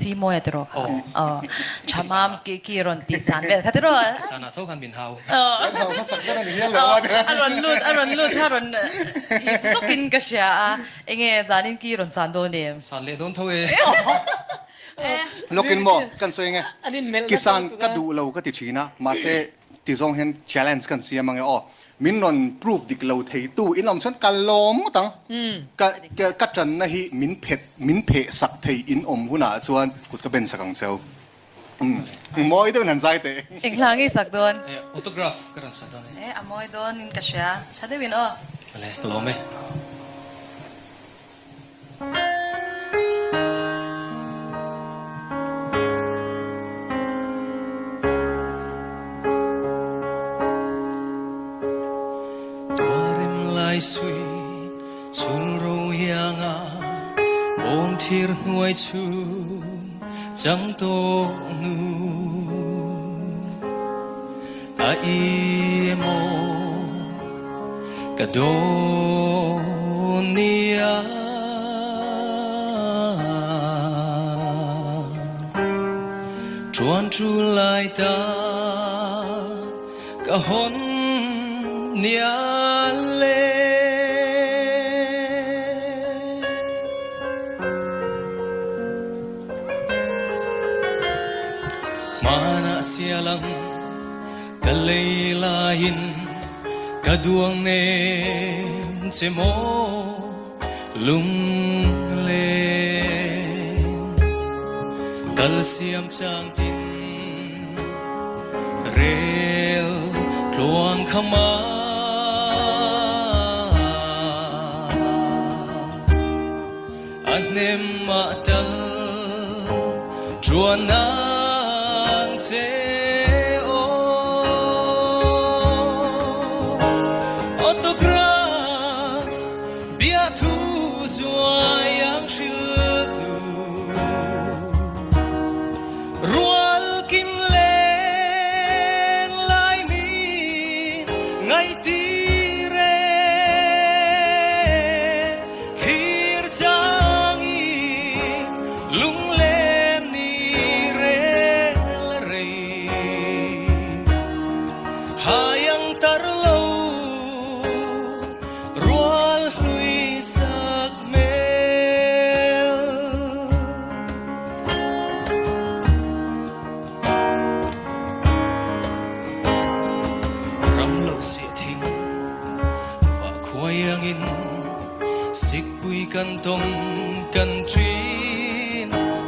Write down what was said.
si mo etro chamam ki ron ti san ve khatro sana thau kan bin hau Thầu nó sặc cái này thì hiền lắm thế. aron lut haron zokin ka sha enge zanin ki ron san do ne san le don thau e Lokin mo kan so nghe. Kisan ka du lo ka ti china ma se ti zong hen challenge kan sia mang o. Min non proof dik lo thei tu in om chon kalom tang. Ka chan na hi min phe sak thei in om huna chuan kut ka ben sakang sel. Moi đâu năn sai te. eng langi sak don autograph ka ran sa don e amoy don in ka sha chade win o le to me suy chun ro yanga bom thir nuai chu chẳng to nu a i mo ka do nia chuan chu lai ta ka hon nia le mana sialang ka leilain ka duang nem chemo lung lên kal siam chang tin rel luang khama anem ma tal chuan nang che o autograph bia thu zua yang shil tu rual kim len lai mi ngai ti re khir chang i lung le